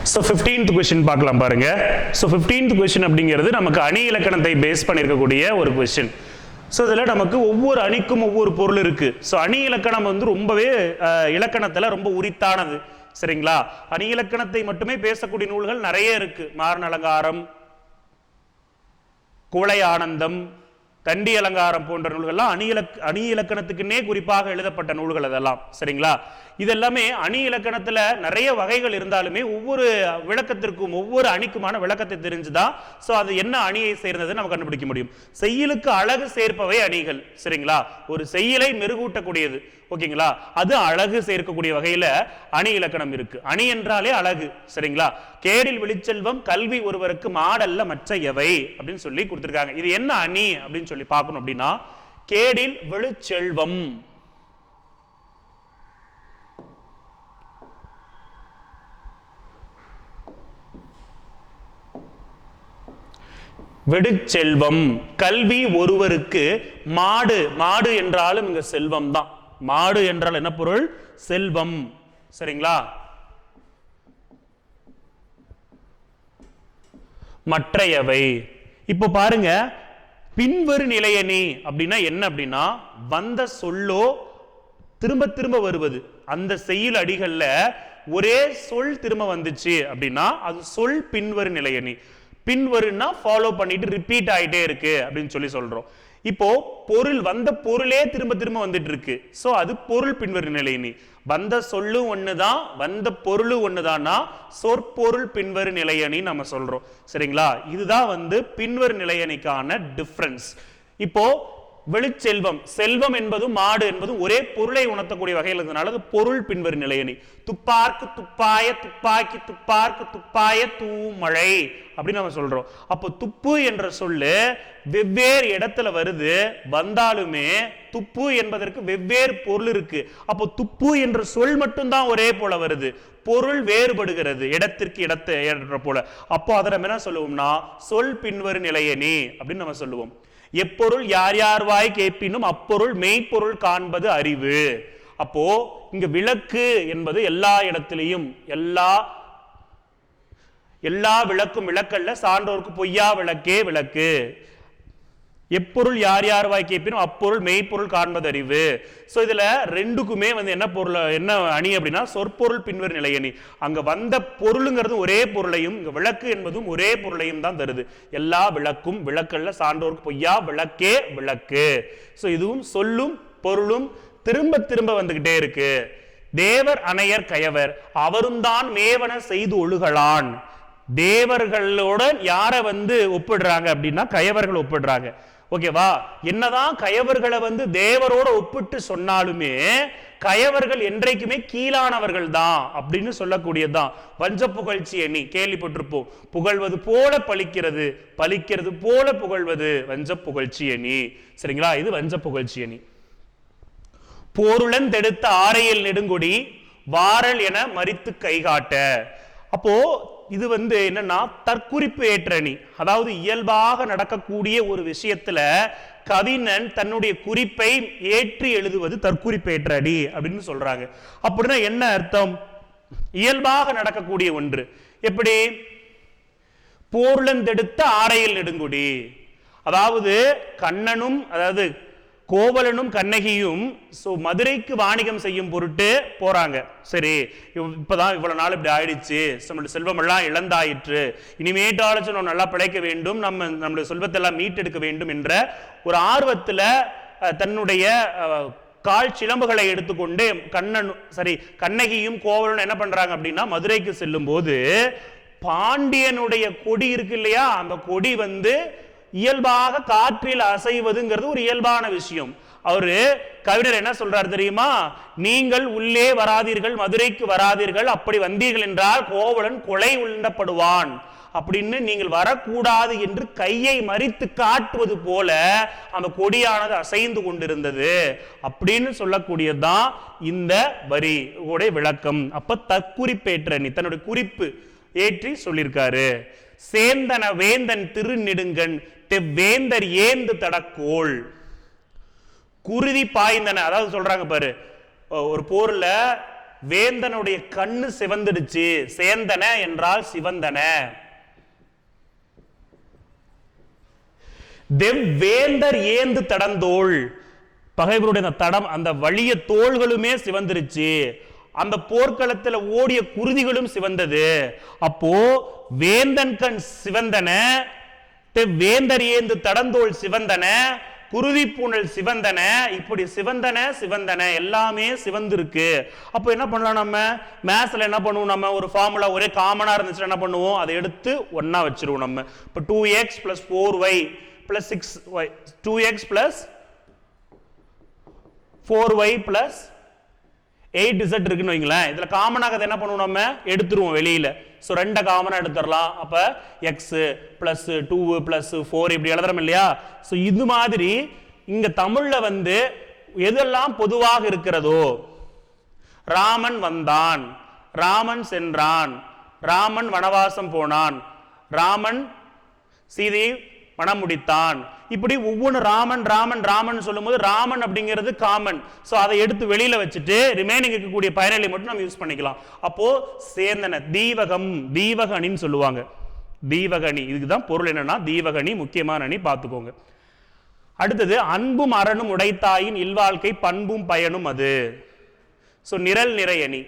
So 15th question பார்க்கலாம் பாருங்க. So 15th question அப்படிங்கிறது நமக்கு அணி இலக்கணத்தை பேஸ் பண்ணியிருக்கக்கூடிய ஒரு கொஸ்டின். ஸோ இதில் நமக்கு ஒவ்வொரு அணிக்கும் ஒவ்வொரு பொருள் இருக்கு. ஸோ அணி இலக்கணம் வந்து ரொம்பவே இலக்கணத்தில் ரொம்ப உரித்தானது. சரிங்களா? அணி இலக்கணத்தை மட்டுமே பேசக்கூடிய நூல்கள் நிறைய இருக்கு. மாரண அலங்காரம், குவளை ஆனந்தம், தண்டி அலங்காரம் போன்ற நூல்கள்லாம் அணி இலக்கணத்துக்குன்னே குறிப்பாக எழுதப்பட்ட நூல்கள் அதெல்லாம். சரிங்களா? இதெல்லாமே அணி இலக்கணத்துல நிறைய வகைகள் இருந்தாலுமே ஒவ்வொரு விளக்கத்திற்கும் ஒவ்வொரு அணிக்குமான விளக்கத்தை தெரிஞ்சுதான் ஸோ அது என்ன அணியை சேர்ந்தது நம்ம கண்டுபிடிக்க முடியும். செய்யுளுக்கு அழகு சேர்ப்பவை அணிகள். சரிங்களா? ஒரு செய்யுளை மெருகூட்டக்கூடியது. ஓகேங்களா? அது அழகு சேர்க்கக்கூடிய வகையில அணி இலக்கணம் இருக்கு. அணி என்றாலே அழகு. சரிங்களா? கேடில் வெளிச்செல்வம் கல்வி ஒருவருக்கு மாடல்ல மற்ற எவை அப்படின்னு சொல்லி கொடுத்திருக்காங்க. இது என்ன அணி அப்படின்னு சொல்லி பார்க்கணும் அப்படின்னா, கேடில் வெளிச்செல்வம், வெடுச்செல்வம், கல்வி ஒருவருக்கு மாடு. மாடு என்றாலும் இங்க செல்வம் தான். மாடு என்றால் என்ன பொருள்? செல்வம். சரிங்களா? மற்றையவை. இப்போ பாருங்க, பின்வரு நிலையணி அப்படின்னா என்ன அப்படின்னா, வந்த சொல்லோ திரும்ப திரும்ப வருவது. அந்த செய்யுள் அடிகள்ல ஒரே சொல் திரும்ப வந்துச்சு அப்படின்னா அது சொல் பின்வரு நிலையணி. பின்வருன்னா ஃபாலோ பண்ணிட்டு ரிப்பீட் ஆயிட்டே இருக்கு அப்படின்னு சொல்லி சொல்றோம். இப்போ பொருள் வந்த பொருளே திரும்ப திரும்ப வந்துட்டு இருக்கு. சோ அது பொருள் பின்வரு நிலையணி. வந்த சொல்லும் ஒண்ணுதான், வந்த பொருளும் ஒண்ணுதான்னா சொற்பொருள் பின்வரு நிலையணி நம்ம சொல்றோம். சரிங்களா? இதுதான் வந்து பின்வரு நிலையணிக்கான டிஃபரன்ஸ். இப்போ வெளிச்செல்வம், செல்வம் என்பதும் மாடு என்பதும் ஒரே பொருளை உணர்த்தக்கூடிய வகையில் இருந்ததுனால அது பொருள் பின்வரு நிலையணி. துப்பார்க்கு துப்பாய, துப்பாக்கி துப்பார்க்கு துப்பாய தூமழை அப்படின்னு நம்ம சொல்றோம். அப்போ துப்பு என்ற சொல்லு வெவ்வேறு இடத்துல வருது. வந்தாலுமே துப்பு என்பதற்கு வெவ்வேறு பொருள் இருக்கு. அப்போ துப்பு என்ற சொல் மட்டும்தான் ஒரே போல வருது, பொருள் வேறுபடுகிறது இடத்திற்கு இடத்தை ஏற்ற போல. அப்போ அதை நம்ம என்ன சொல்லுவோம்னா சொல் பின்வரு நிலையணி அப்படின்னு நம்ம சொல்லுவோம். எப்பொருள் யார் யார் வாய் கேட்பினும் அப்பொருள் மெய்ப்பொருள் காண்பது அறிவு. அப்போ இங்க விளக்கு என்பது எல்லா இடத்திலையும் எல்லா விளக்கும் விளக்கல்ல, சான்றோருக்கு பொய்யா விளக்கே விளக்கு. எப்பொருள் யார் யார் வாய் கேட்பினும் அப்பொருள் மெய்ப்பொருள் காண்பது அறிவு. ஸோ இதுல ரெண்டுக்குமே வந்து என்ன பொருள், என்ன அணி அப்படின்னா சொற்பொருள் பின்வரு நிலையணி. அங்க வந்த பொருளுங்கிறது ஒரே பொருளையும், இங்க விளக்கு என்பதும் ஒரே பொருளையும் தான் தருது. எல்லா விளக்கும் விளக்கல்ல, சான்றோருக்கு பொய்யா விளக்கே விளக்கு. ஸோ இதுவும் சொல்லும் பொருளும் திரும்ப திரும்ப வந்துகிட்டே இருக்கு. தேவர் அணையர் கயவர் அவரும் தான் மேவன செய்து ஒழுகலான். தேவர்களோட யார வந்து ஒப்பிடுறாங்க அப்படின்னா கயவர்கள் ஒப்பிடுறாங்க. ஓகேவா? என்னதான் கயவர்களை வந்து தேவரோட ஒப்பிட்டு சொன்னாலுமே கயவர்கள் என்றைக்குமே கீழானவர்கள் தான் அப்படின்னு சொல்லக்கூடியதுதான் வஞ்ச புகழ்ச்சி அணி. கேள்விப்பட்டிருப்போம். புகழ்வது போல பழிக்கிறது, பழிக்கிறது போல புகழ்வது வஞ்ச புகழ்ச்சி அணி. சரிங்களா? இது வஞ்ச புகழ்ச்சி அணி. போருளன் தெடுத்த ஆரையில் நெடுங்கொடி வாரல் என மறித்து கைகாட்ட. அப்போ இது வந்து என்னன்னா தற்குறிப்பு ஏற்றணி. அதாவது இயல்பாக நடக்கக்கூடிய ஒரு விஷயத்துல கவிஞன் தன்னுடைய குறிப்பை ஏற்றி எழுதுவது தற்குறிப்பு ஏற்ற அணி அப்படின்னு சொல்றாங்க. அப்படின்னா என்ன அர்த்தம்? இயல்பாக நடக்கக்கூடிய ஒன்று. எப்படி? போர்லந்தெடுத்த ஆரையில் நெடுங்குடி. அதாவது கண்ணனும், அதாவது கோவலனும் கண்ணகியும் மதுரைக்கு வாணிகம் செய்யும் பொருட்டு போறாங்க. சரி, இப்பதான் இவ்வளவு நாள் இப்படி ஆயிடுச்சு, நம்மளுடைய செல்வம் எல்லாம் இழந்தாயிற்று, இனிமேட்டாலும் நம்ம நல்லா பிழைக்க வேண்டும், நம்மளுடைய செல்வத்தை எல்லாம் மீட்டெடுக்க வேண்டும் என்ற ஒரு ஆர்வத்துல தன்னுடைய கால் சிலம்புகளை எடுத்துக்கொண்டு கண்ணகியும் கோவலனும் என்ன பண்றாங்க அப்படின்னா மதுரைக்கு செல்லும் போது பாண்டியனுடைய கொடி இருக்கு இல்லையா, அந்த கொடி வந்து இயல்பாக காற்றில் அசைவதுங்கிறது ஒரு இயல்பான விஷயம். அவரு கவிஞர் என்ன சொல்றாரு தெரியுமா? நீங்கள் உள்ளே வராதீர்கள், மதுரைக்கு வராதீர்கள், அப்படி வந்தீர்கள் என்றால் கோவலன் கொலை உண்டப்படுவான் அப்படின்னு நீங்கள் வரக்கூடாது என்று கையை மறித்து காட்டுவது போல அந்த கொடியானது அசைந்து கொண்டிருந்தது அப்படின்னு சொல்லக்கூடியதுதான் இந்த வரி விளக்கம். அப்ப தற்குறிப்பேற்றணி, தன்னுடைய குறிப்பு ஏற்றி சொல்லியிருக்காரு. சேந்தன வேந்தன் திருநெடுங்கண் வேந்தர் ஏந்து தடக்கோள் குருதி பாய்ந்தன. அதாவது சொல்றாங்க பாரு, ஒரு போர்ல வேந்தனுடைய கண்ணு சிவந்துடுச்சு. சேந்தன என்றால் சிவந்தன. வேந்தர் ஏந்து தடந்தோள், பகைவருடைய தடம் அந்த வலிய தோள்களுமே சிவந்துருச்சு. அந்த போர்க்களத்தில் ஓடிய குருதிகளும் சிவந்தது. அப்போ வேந்தன் கண் சிவந்தன, வேந்தர் ஏந்து தடந்தோள் சிவந்தன, குருதி பூணல் சிவந்தன, இப்படி சிவந்தன சிவந்தன எல்லாமே சிவந்திருக்கு. அப்போ என்ன பண்ணலாம், நம்ம மேத்ஸ்ல என்ன பண்ணுவோம், நம்ம ஒரு ஃபார்முலா ஒரே காமனா இருந்துச்சு என்ன பண்ணுவோம், அதை எடுத்து ஒன்னா வச்சிருவோம். நம்ம இப்போ 2x + 4y + 6y, 2x + 4y + 8z இருக்குன்னு வைங்களேன். இதுல காமனாக என்ன பண்ணுவோம், நம்ம எடுத்துருவோம் வெளியில. ஸோ 2 காமனா எடுத்துடலாம். அப்ப x + 2 + 4 இப்படி எழுதுறோம் இல்லையா. ஸோ இது மாதிரி இங்க தமிழ்ல வந்து எதெல்லாம் பொதுவாக இருக்கிறதோ, ராமன் வந்தான், ராமன் சென்றான், ராமன் வனவாசம் போனான், ராமன் சீதையை மனம் முடித்தான், இப்படி ஒவ்வொரு ராமன் ராமன் ராமன் சொல்லும்போது ராமன் அப்படிங்கிறது காமன். ஸோ அதை எடுத்து வெளியில வச்சுட்டு ரிமைனிங் இருக்கக்கூடிய பயனிலை மட்டும் நம்ம யூஸ் பண்ணிக்கலாம். அப்போ சேர்ந்தன தீவகம், தீவகணின்னு சொல்லுவாங்க. தீவகணி இதுக்குதான் பொருள் என்னன்னா தீவகணி முக்கியமான அணி பார்த்துக்கோங்க. அடுத்தது அன்பும் அரணும் உடைத்தாயின் இல்வாழ்க்கை பண்பும் பயனும் அது. ஸோ நிரல் நிறை அணி.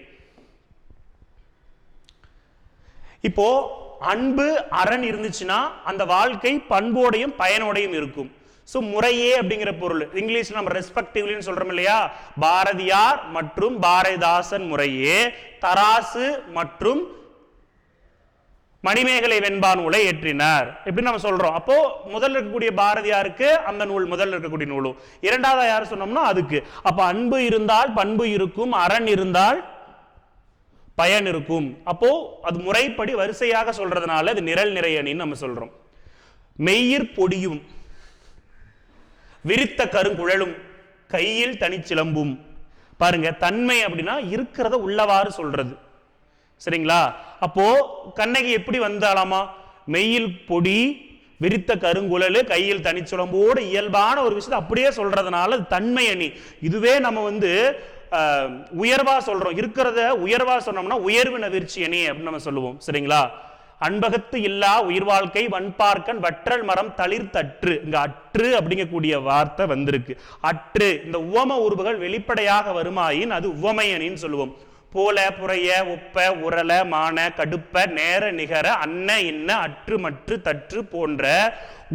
இப்போ அன்பு அரண் இருந்துச்சுன்னா அந்த வாழ்க்கை பண்போடையும் பயனோடையும் இருக்கும். ஸோ முறையே அப்படிங்கிற பொருள் இங்கிலீஷ்ல நம்ம ரெஸ்பெக்டிவ்லின்னு சொல்றோம் இல்லையா. பாரதியார் மற்றும் பாரதிதாசன் முறையே தராசு மற்றும் மணிமேகலை வெண்பா நூலை ஏற்றினார் எப்படி நம்ம சொல்றோம். அப்போ முதல்ல இருக்கக்கூடிய பாரதியாருக்கு அந்த நூல் முதல்ல இருக்கக்கூடிய நூலும், இரண்டாவது யார் சொன்னோம்னா அதுக்கு. அப்ப அன்பு இருந்தால் பண்பு இருக்கும், அரண் இருந்தால் பயன் இருக்கும். அப்போ அது முறைப்படி வரிசையாக சொல்றதுனால அது நிரல் நிறை அணின்னு நம்ம சொல்றோம். மெய்யிற் பொடியும் விரித்த கருங்குழலும் கையில் தனிச்சிலம்பும். பாருங்க, தன்மை அப்படின்னா இருக்கிறத உள்ளவாறு சொல்றது. சரிங்களா. அப்போ கண்ணகி எப்படி வந்தாலாமா, மெய்யில் பொடி விரித்த கருங்குழலு கையில் தனிச்சிலம்போடு இயல்பான ஒரு விஷயத்தை அப்படியே சொல்றதுனால தன்மை அணி. இதுவே நம்ம வந்து உயர்வா சொல்றோம், இருக்கிறத உயர்வா சொன்னோம்னா உயர்வு நவிர்ச்சி அணி அப்படின்னு நம்ம சொல்லுவோம். சரிங்களா. அன்பகத்து இல்லா உயிர் வாழ்க்கை வன்பார்க்கன் வற்றல் மரம் தளிர்த்தற்று. இங்க அற்று அப்படிங்கக்கூடிய வார்த்தை வந்திருக்கு. அற்று இந்த உவம உருவுகள் வெளிப்படையாக வருமாயின் அது உவமை அணின்னு சொல்லுவோம். போல புறைய ஒப்ப உரல மான கடுப்ப நேர நிகர அன்ன இன்ன அற்று மற்று தற்று போன்ற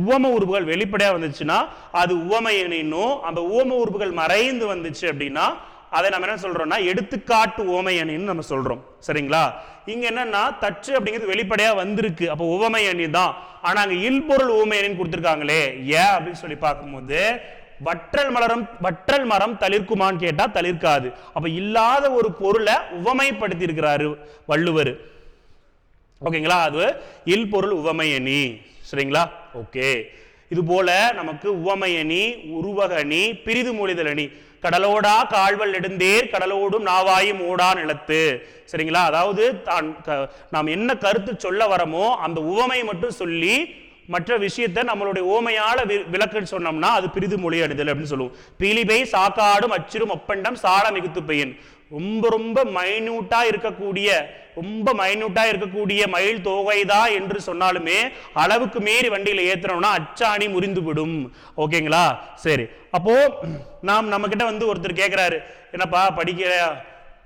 உவம உருவுகள் வெளிப்படையா வந்துச்சுன்னா அது உவமை அணின்னும். அந்த உவம உருவுகள் மறைந்து வந்துச்சு அப்படின்னா அதை நம்ம என்ன சொல்றோம்னா எடுத்துக்காட்டு உவமை அணின்னு நம்ம சொல்றோம். சரிங்களா. இங்க என்னன்னா தற்று அப்படிங்கிறது வெளிப்படையா வந்திருக்கு, அப்போ உவமை அணி தான். ஆனா அங்க இல்பொருள் உவமை அணின்னு கொடுத்துருக்காங்களே ஏன் அப்படின்னு சொல்லி பார்க்கும்போது வற்றல் மரம் தளிர்க்குமான்னு கேட்டா தளிர்க்காது. அப்ப இல்லாத ஒரு பொருளை உவமைப்படுத்தி இருக்கிறாரு வள்ளுவர். ஓகேங்களா. அது இல்பொருள் உவமை அணி. சரிங்களா. ஓகே. இது போல நமக்கு உவமை அணி, உருவக அணி, பிரிது மொழிதல் அணி. கடலோடா கால்வல் நெடுந்தேர் கடலோடும் நாவாயும் ஓடா நிலத்து. சரிங்களா. அதாவது நாம் என்ன கருத்து சொல்ல வரமோ அந்த உவமை மட்டும் சொல்லி மற்ற விஷயத்தை நம்மளுடைய ஓமையால விளக்கு சொன்னோம்னா அது பிரிது மொழி அணிதல் அப்படின்னு சொல்லுவோம். பீலிபை சாக்காடும் அச்சிரும் ஒப்பண்டம் சால மிகுத்து பையன். ரொம்ப ரொம்ப மைன்யூட்டா இருக்கக்கூடிய மயில் தோகைதா என்று சொன்னாலுமே அளவுக்கு மீறி வண்டியில ஏத்துறோம்னா அச்சாணி முறிந்து விடும். ஓகேங்களா. சரி. அப்போ நம்ம கிட்ட வந்து ஒருத்தர் கேட்கிறாரு, என்னப்பா படிக்கிற,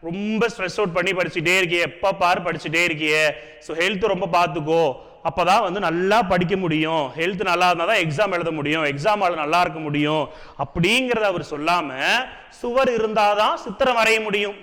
ரொம்ப ஸ்ட்ரெஸ் அவுட் பண்ணி படிச்சுட்டே இருக்கியே, எப்ப பாரு படிச்சுட்டே இருக்கியே, ஸோ ஹெல்த் ரொம்ப பார்த்துக்கோ, அப்பதான் வந்து நல்லா படிக்க முடியும், ஹெல்த் நல்லா இருந்தா தான் எக்ஸாம் எழுத முடியும், எக்ஸாம் நல்லா இருக்க முடியும் அப்படிங்கிறத அவர் சொல்லாம சுவர் இருந்தாதான் சித்திரம் வரைய முடியும்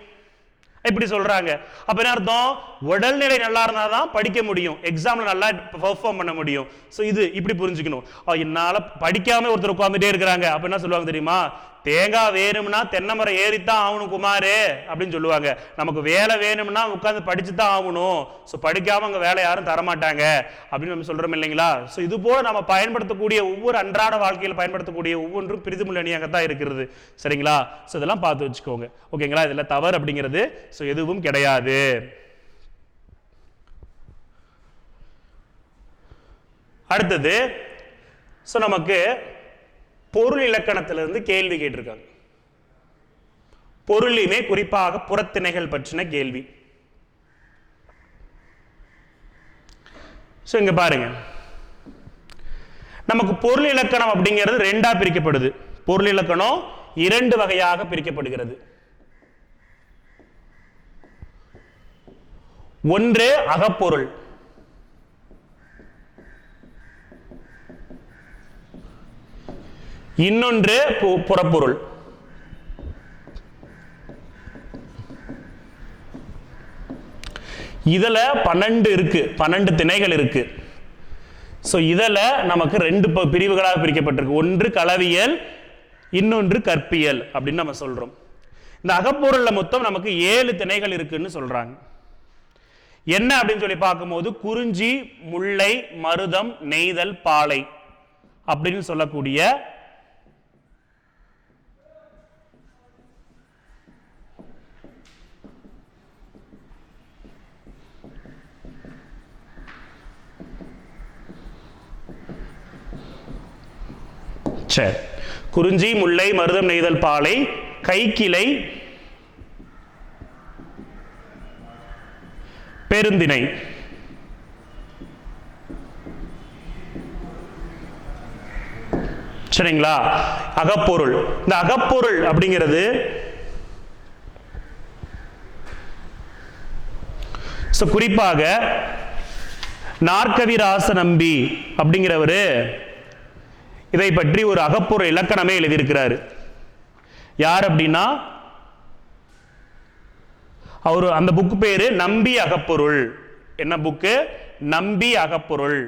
இப்படி சொல்றாங்க. அப்ப என்ன அர்த்தம், உடல்நிலை நல்லா இருந்தாதான் படிக்க முடியும், எக்ஸாம்ல நல்லா பெர்ஃபார்ம் பண்ண முடியும். ஸோ இது இப்படி புரிஞ்சுக்கணும். என்னால படிக்காம ஒருத்தர் உட்காந்துட்டே இருக்கிறாங்க, அப்ப என்ன சொல்லுவாங்க தெரியுமா, தேங்காய் வேணும்னா தென்னை மரம் ஏறித்தான் ஆகணும் குமாரு அப்படின்னு சொல்லுவாங்க. நமக்கு வேலை வேணும்னா உட்காந்து படிச்சுதான் ஆகணும், ஸோ படிக்காம அங்கே வேலை யாரும் தரமாட்டாங்க அப்படின்னு நம்ம சொல்றோம் இல்லைங்களா. ஸோ இது போல நம்ம பயன்படுத்தக்கூடிய ஒவ்வொரு அன்றாட வாழ்க்கையில் பயன்படுத்தக்கூடிய ஒவ்வொன்றும் பிரிதுமொழி அணியாகத்தான் இருக்கிறது. சரிங்களா. ஸோ இதெல்லாம் பார்த்து வச்சுக்கோங்க. ஓகேங்களா. இதில் தவறு அப்படிங்கிறது ஸோ எதுவும் கிடையாது. அடுத்தது ஸோ நமக்கு பொருள் இலக்கணத்திலிருந்து கேள்வி கேட்டிருக்காங்க. பொருளிலே குறிப்பாக புறத்திணைகள் பற்றின கேள்வி. இங்க பாருங்க, நமக்கு பொருள் இலக்கணம் அப்படிங்கிறது ரெண்டா பிரிக்கப்படுது. பொருள் இலக்கணம் இரண்டு வகையாக பிரிக்கப்படுகிறது. ஒன்று அகப்பொருள், இன்னொன்று புறப்பொருள். இதுல 12 இருக்கு, 12 திணைகள் இருக்கு. இதுல நமக்கு ரெண்டு பிரிவுகளாக பிரிக்கப்பட்டிருக்கு. ஒன்று களவியல், இன்னொன்று கற்பியல் அப்படின்னு நம்ம சொல்றோம். இந்த அகப்பொருள்ல மொத்தம் நமக்கு 7 திணைகள் இருக்குன்னு சொல்றாங்க. என்ன அப்படின்னு சொல்லி பார்க்கும்போது குறிஞ்சி, முல்லை, மருதம், நெய்தல், பாலை அப்படின்னு சொல்லக்கூடிய குறிஞ்சி, முல்லை, மருதம், நெய்தல், பாலை, கைக்கிளை, பெருந்திணை. சரிங்களா? அகப்பொருள். இந்த அகப்பொருள் அப்படிங்கிறது குறிப்பாக நாற்கவிராச நம்பி அப்படிங்கிறவரு இதை பற்றி ஒரு அகப்பொருள் இலக்கணமே எழுதியிருக்கிறாரு. யார் அப்படின்னா, அவரு அந்த புக்கு பேரு நம்பி அகப்பொருள். என்ன புக்கு? நம்பி அகப்பொருள்.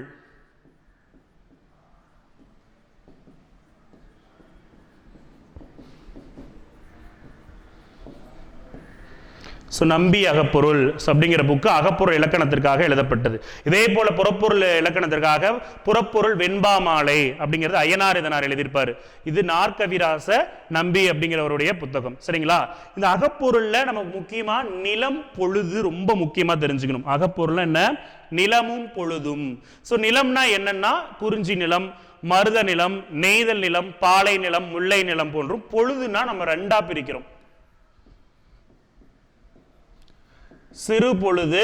நம்பி அகப்பொருள் அப்படிங்கிற புக்கு அகப்பொருள் இலக்கணத்திற்காக எழுதப்பட்டது. இதே போல புறப்பொருள் இலக்கணத்திற்காக புறப்பொருள் வெண்பாமாலை அப்படிங்கிறது அய்யனார் இதனார் எழுதியிருப்பாரு. இது நாற்கவிராச நம்பி அப்படிங்கிறவருடைய புத்தகம். சரிங்களா? இந்த அகப்பொருள்ல நமக்கு முக்கியமா நிலம், பொழுது ரொம்ப முக்கியமா தெரிஞ்சுக்கணும். அகப்பொருள் என்ன? நிலமும் பொழுதும். நிலம்னா என்னன்னா குறிஞ்சி நிலம், மருத நிலம், நெய்தல் நிலம், பாலை நிலம், முல்லை நிலம் போன்றும். பொழுதுனா நம்ம ரெண்டா பிரிக்கிறோம். சிறு பொழுது,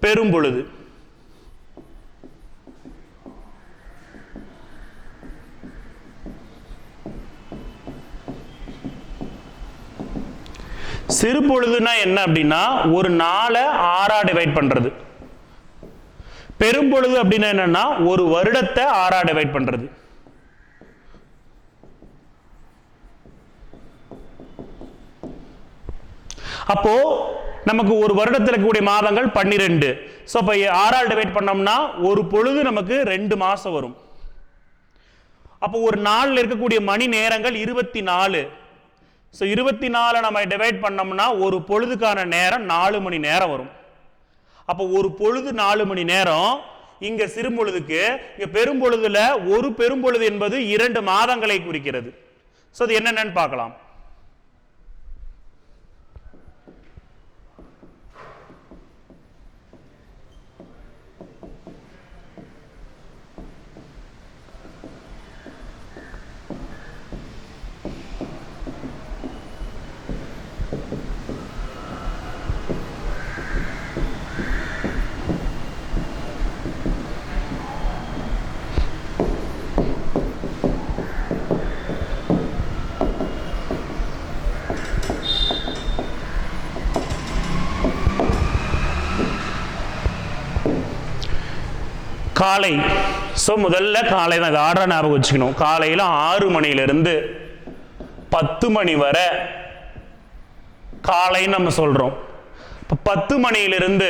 பெரும் பொழுது. சிறு பொழுதுனா என்ன அப்படின்னா ஒரு நாளை 6ஆ டிவைட் பண்றது. பெரும் பொழுது அப்படின்னா என்னன்னா ஒரு வருடத்தை 6ஆ டிவைட் பண்றது. அப்போ நமக்கு ஒரு வருடத்தில் இருக்கக்கூடிய மாதங்கள் 12. அப்ப 6ஆல் டிவைட் பண்ணோம்னா ஒரு பொழுது நமக்கு 2 மாசம் வரும். அப்போ ஒரு நாளில் இருக்கக்கூடிய மணி நேரங்கள் 24. 24 நம்ம டிவைட் பண்ணோம்னா ஒரு பொழுதுக்கான நேரம் 4 மணி நேரம் வரும். அப்போ ஒரு பொழுது 4 மணி நேரம். இங்க சிறுபொழுதுக்கு, இங்க பெரும்பொழுதுல ஒரு பெரும்பொழுது என்பது 2 மாதங்களை குறிக்கிறது. அது என்னன்னு பார்க்கலாம். காலை. முதல்ல காலை தான், இது ஆர்டர் ஞாபகம் வச்சுக்கணும். காலையில் 6 மணியிலிருந்து 10 மணி வரை காலைன்னு நம்ம சொல்றோம். இப்போ 10 மணியிலிருந்து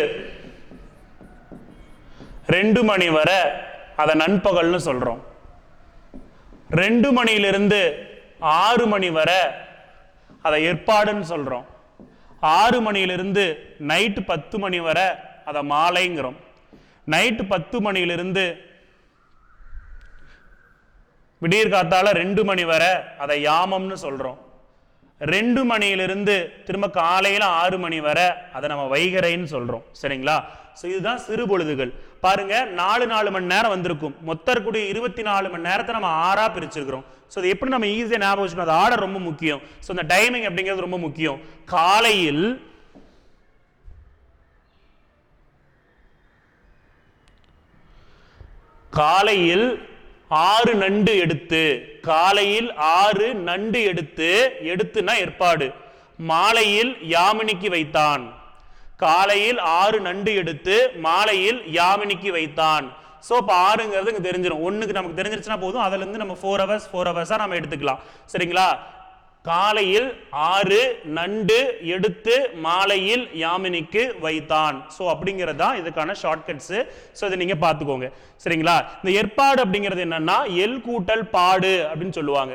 2 மணி வரை அதை நண்பகல்னு சொல்றோம். 2 மணியிலிருந்து 6 மணி வரை அதை ஏற்பாடுன்னு சொல்றோம். 6 மணியிலிருந்து நைட்டு 10 மணி வரை அதை மாலைங்கிறோம். நைட்டு 10 மணியிலிருந்து விடியற் காத்தால 2 மணி வரை அதை யாமம்னு சொல்றோம். 2 மணியிலிருந்து திரும்ப காலையில 6 மணி வரை அதை நம்ம வைகரைன்னு சொல்றோம். சரிங்களா? இதுதான் சிறு பொழுதுகள். பாருங்க 4 மணி நேரம் வந்திருக்கும். மொத்த இருக்கக்கூடிய 24 மணி நேரத்தை நம்ம 6ஆ பிரிச்சிருக்கிறோம். ஸோ இது எப்படி நம்ம ஈஸியாக ஞாபகம் வச்சுக்கணும், அது ஆர்டர் ரொம்ப முக்கியம். ஸோ இந்த டைமிங் அப்படிங்கிறது ரொம்ப முக்கியம். காலையில் 6 நண்டு எடுத்து, காலையில் 6 நண்டு எடுத்துனா ஏற்பாடு, மாலையில் யாமினிக்கு வைத்தான். காலையில் 6 நண்டு எடுத்து மாலையில் யாமினிக்கு வைத்தான். ஸோ இப்போ 6ங்கிறது இங்கே தெரிஞ்சிடும். 1க்கு நமக்கு தெரிஞ்சிருச்சுன்னா போதும், அதுல இருந்து நம்ம 4 ஹவர்ஸா நம்ம எடுத்துக்கலாம். சரிங்களா? காலையில் 6 நண்டு எடுத்து மாலையில் யாமினிக்கு வைத்தான். ஸோ அப்படிங்கிறது தான் இதுக்கான ஷார்ட்கட்ஸ். ஸோ இதை நீங்க பார்த்துக்கோங்க. சரிங்களா? இந்த ஏற்பாடு அப்படிங்கிறது என்னன்னா எல் கூட்டல் பாடு அப்படின்னு சொல்லுவாங்க.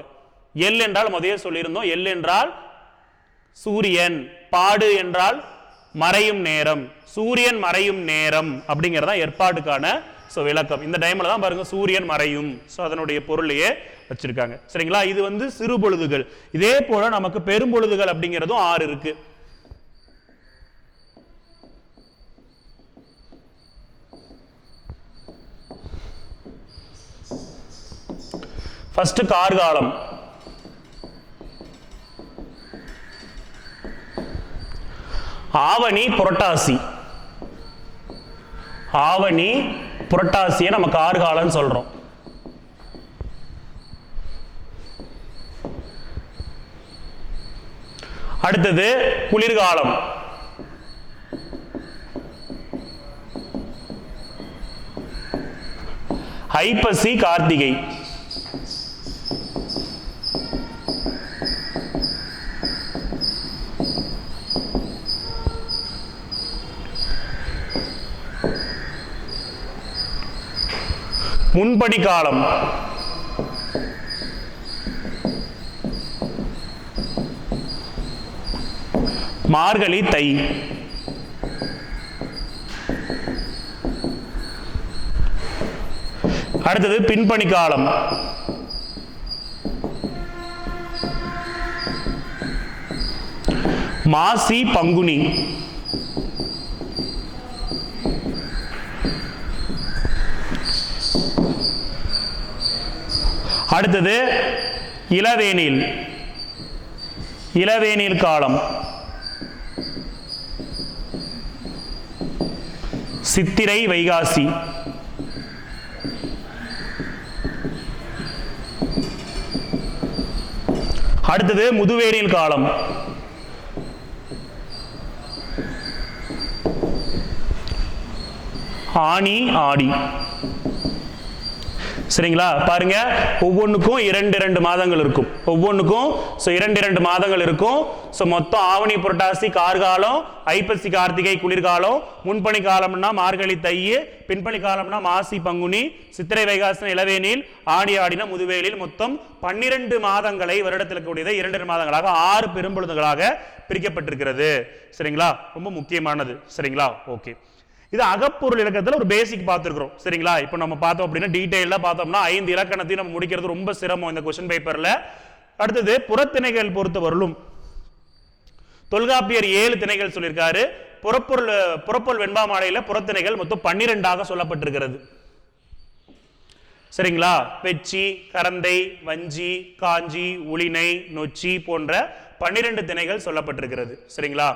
எல் என்றால் முதல்ல சொல்லியிருந்தோம், எல் என்றால் சூரியன், பாடு என்றால் மறையும் நேரம், சூரியன் மறையும் நேரம் அப்படிங்கிறதா ஏற்பாடுக்கான விளக்கம். இந்த டைம்ல தான் பாருங்க சூரியன் மறையும். அதனுடைய பொருளையே வச்சிருக்காங்க. சரிங்களா? இது வந்து சிறு பொழுதுகள். இதே போல நமக்கு பெரும்பொழுதுகள் அப்படிங்கிறதும் 6 இருக்கு. ஃபர்ஸ்ட் கார்காலம். ஆவணி புரட்டாசி. ஆவணி புரட்டாசியை நம்ம கார்காலம் சொல்றோம். அடுத்தது குளிர்காலம். ஐப்பசி கார்த்திகை. முன்படி காலம். மார்கழி தை. அடுத்தது பின்பணி காலம். மாசி பங்குனி. அடுத்தது இளவேனில். இளவேனில் காலம். சித்திரை வைகாசி. அடுத்தது முதுவேனில் காலம். ஆனி ஆடி. சரிங்களா? பாருங்க ஒவ்வொன்றுக்கும் 2 மாதங்கள் இருக்கும். ஒவ்வொன்றுக்கும் 2 மாதங்கள் இருக்கும். மொத்தம் ஆவணி புரட்டாசி கார்காலம், ஐப்பசி கார்த்திகை குளிர்காலம், முன்பணி காலம்னா மார்கழி தை, பின்பணி காலம்னா மாசி பங்குனி, சித்திரை வைகாசி இளவேனில், ஆடி ஆடினா முதுவேலில், மொத்தம் 12 மாதங்களை வருடத்தில் கூடியதை 2 மாதங்களாக 6 பெரும்பொழுதுகளாக பிரிக்கப்பட்டிருக்கிறது. சரிங்களா? ரொம்ப முக்கியமானது. சரிங்களா? ஓகே. இது அகப்பொருள் இலக்கணத்துல ஒரு பேசிக் பார்த்துருக்கிறோம். சரிங்களா? இப்போ நம்ம பார்த்தோம் அப்படின்னா டீடைலா பார்த்தோம்னா 5 இலக்கணத்தையும் நம்ம முடிக்கிறது ரொம்ப சிரமம் இந்த கொஸ்டின் பேப்பர்ல. அடுத்தது புறத்திணைகள் பொறுத்தவரையிலும் தொல்காப்பியர் 7 திணைகள் சொல்லியிருக்காரு. புறப்பொருள் வெண்பாமாலையில புறத்திணைகள் மொத்தம் 12ஆக சொல்லப்பட்டிருக்கிறது. சரிங்களா? வெச்சி, கரந்தை, வஞ்சி, காஞ்சி, உளினை, நொச்சி போன்ற 12 திணைகள் சொல்லப்பட்டிருக்கிறது. சரிங்களா?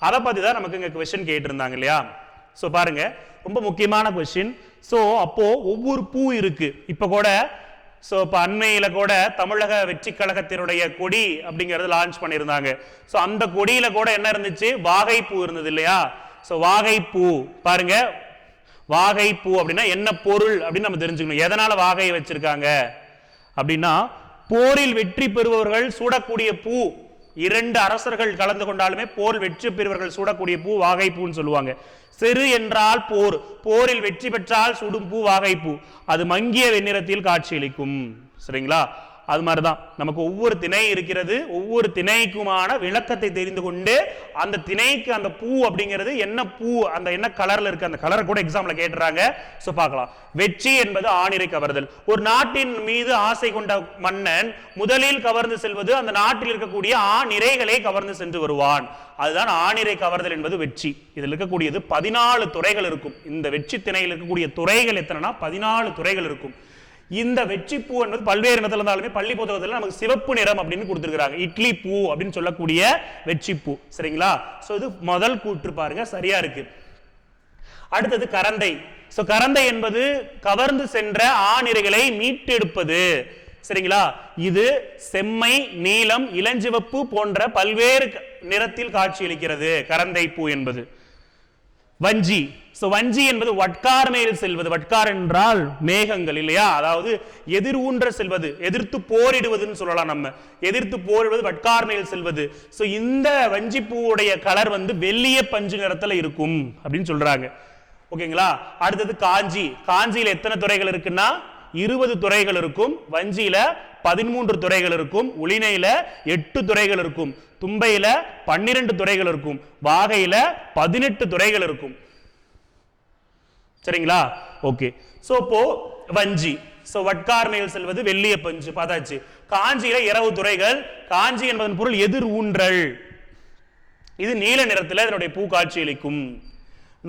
அதை பத்தி தான் நமக்கு இங்க கொஸ்டின் கேட்டிருந்தாங்க இல்லையா? பாருங்க ரொம்ப முக்கியமான கொஸ்டின். அப்போ ஒவ்வொரு பூ இருக்கு. இப்ப கூட இப்ப அண்மையில கூட தமிழக வெற்றி கழகத்தினுடைய கொடி அப்படிங்கறது லான்ச் பண்ணியிருந்தாங்க. அந்த கொடியில கூட என்ன இருந்துச்சு? வாகை பூ இருந்தது இல்லையா? வாகை பூ பாருங்க. வாகை பூ அப்படின்னா என்ன பொருள் அப்படின்னு நம்ம தெரிஞ்சுக்கணும். எதனால வாகை வச்சிருக்காங்க அப்படின்னா போரில் வெற்றி பெறுபவர்கள் சூடக்கூடிய பூ. 2 அரசர்கள் கலந்து கொண்டாலுமே போர் வெற்றி பெறுவர்கள் சூடக்கூடிய பூ வாகை பூன்னு சொல்லுவாங்க. செரு என்றால் போர், போரில் வெற்றி பெற்றால் சுடும் பூ வாகை பூ, அது மங்கிய வெண்ணிறத்தில் காட்சியளிக்கும். சரிங்களா? அது மாதிரிதான் நமக்கு ஒவ்வொரு திணை இருக்கிறது, ஒவ்வொரு திணைக்குமான விளக்கத்தை தெரிந்து கொண்டு அந்த திணைக்கு அந்த பூ அப்படிங்கிறது என்ன பூ, அந்த என்ன கலர்ல இருக்கு, அந்த கலரை கூட எக்ஸாம்ல கேட்டுறாங்க. சோ பார்க்கலாம். வெற்றி என்பது ஆணிரை கவர்தல். ஒரு நாட்டின் மீது ஆசை கொண்ட மன்னன் முதலில் கவர்ந்து செல்வது அந்த நாட்டில் இருக்கக்கூடிய ஆணிரைகளை கவர்ந்து சென்று வருவான். அதுதான் ஆணிரை கவர்தல் என்பது வெற்றி. இதில் இருக்கக்கூடியது 14 துறைகள் இருக்கும். இந்த வெற்றி திணையில் இருக்கக்கூடிய துறைகள் எத்தனைனா 14 துறைகள் இருக்கும். இந்த வெற்றி பூ என்பது பல்வேறு நிறத்தில் இருந்தாலுமே பள்ளி புத்தகத்தில் நமக்கு சிவப்பு நிறம் அப்படின்னு கொடுத்திருக்காங்க. இட்லி பூ அப்படின்னு சொல்லக்கூடிய வெற்றி பூ. சரிங்களா? சோ இது முதல் கூற்று பாருங்க, சரியா இருக்கு. அடுத்தது கரந்தை. சோ கரந்தை என்பது கவர்ந்து சென்ற ஆணிரைகளை மீட்டெடுப்பது. சரிங்களா? இது செம்மை, நீலம், இளஞ்சிவப்பு போன்ற பல்வேறு நிறத்தில் காட்சியளிக்கிறது கரந்தை பூ என்பது. வஞ்சி. சோ வஞ்சி என்பது வட்கார் மேல் செல்வது. வட்கார் என்றால் மேகங்கள் இல்லையா, அதாவது எதிர் ஊன்ற செல்வது, எதிர்த்து போரிடுவதுன்னு சொல்லலாம். நம்ம எதிர்த்து போரிடுவது வட்கார் மேல் செல்வது. சோ இந்த வஞ்சி பூவுடைய கலர் வந்து வெள்ளிய பஞ்சு நிறத்துல இருக்கும் அப்படின்னு சொல்றாங்க. ஓகேங்களா? அடுத்தது காஞ்சி. காஞ்சியில எத்தனை துறைகள் இருக்குன்னா 20 துறைகள் இருக்கும். வஞ்சியில 13 துறைகள் இருக்கும். உளினையில 8 துறைகள் இருக்கும். தும்பையில 12 துறைகள் இருக்கும். வாகையில 18 துறைகள் இருக்கும். சரிங்களா? ஓகே. சோ இப்போ வஞ்சி, சோ வட்கார் மேல் செல்வது வெள்ளிய பஞ்சு பார்த்தாச்சு. காஞ்சியில 20 துறைகள். காஞ்சி என்பதன் பொருள் எதிர் ஊன்றல். இது நீல நிறத்தில் இதனுடைய பூ காட்சியளிக்கும்.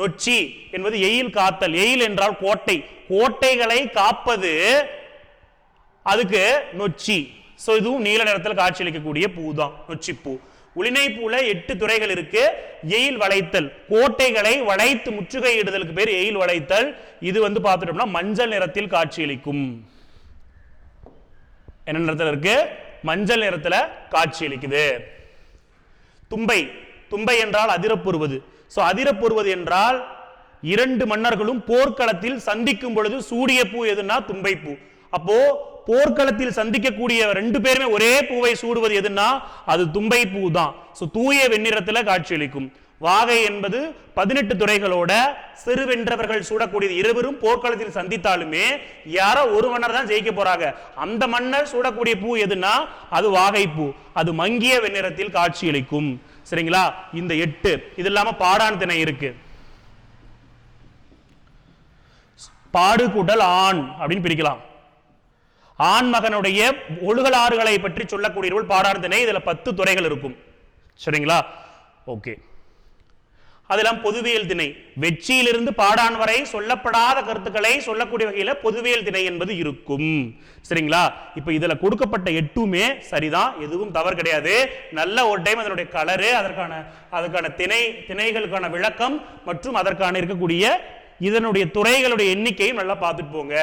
நொச்சி என்பது எயில் காத்தல். எயில் என்றால் கோட்டை, கோட்டைகளை காப்பது, அதுக்கு நொச்சி. சோ இதுவும் நீல நிறத்தில் காட்சியளிக்கக்கூடிய பூ தான் நொச்சி பூ. உளினை பூல 8 துறைகள் இருக்கு. எயில் வளைத்தல், கோட்டைகளை வளைத்து முற்றுகையிடுதலுக்கு பேர் எயில் வளைத்தல். இது வந்து பார்த்துட்டோம்னா மஞ்சள் நிறத்தில் காட்சியளிக்கும். என்ன நிறத்தில் இருக்கு? மஞ்சள் நிறத்துல காட்சியளிக்குது. தும்பை. தும்பை என்றால் அதிரப்பொருவது. சோ அதிரப்பொருவது என்றால் 2 மன்னர்களும் போர்க்களத்தில் சந்திக்கும் பொழுது சூடிய பூ எதுனா தும்பை பூ. அப்போ போர்க்களத்தில் சந்திக்கக்கூடிய 2 பேருமே ஒரே பூவை சூடுவது எதுனா அது தும்பை பூ தான். சோ தூய வெண்ணிறத்துல காட்சியளிக்கும். வாகை என்பது 18 துறைகளோட சிறு வென்றவர்கள் சூடக்கூடியது. இருவரும் போர்க்களத்தில் சந்தித்தாலுமே யாரோ ஒரு மன்னர் தான் ஜெயிக்க போறாங்க. அந்த மன்னர் சூடக்கூடிய பூ எதுனா அது வாகை பூ. அது மங்கிய வெண்ணிறத்தில் காட்சியளிக்கும். சரிங்களா? இந்த 8. இது இல்லாம பாடான் திணை இருக்கு. பாடு கூட்டல் ஆண் அப்படின்னு பிரிக்கலாம். ஆண் மகனுடைய ஒழுகலாறுகளை பற்றி சொல்லக்கூடிய பாடான் திணை. இதுல 10 துறைகள் இருக்கும். சரிங்களா? ஓகே. அதெல்லாம் பொதுவியல் திணை. வெற்றியிலிருந்து பாடான் வரை சொல்லப்படாத கருத்துக்களை சொல்லக்கூடிய வகையில பொதுவியல் திணை என்பது இருக்கும். சரிங்களா? இப்ப இதுல கொடுக்கப்பட்ட 8மே சரிதான், எதுவும் தவறு கிடையாது. நல்ல ஒரு டைம் அதனுடைய கலரு, அதற்கான திணைகளுக்கான விளக்கம் மற்றும் அதற்கான இருக்கக்கூடிய இதனுடைய துறைகளுடைய எண்ணிக்கையும் நல்லா பார்த்துட்டு போங்க.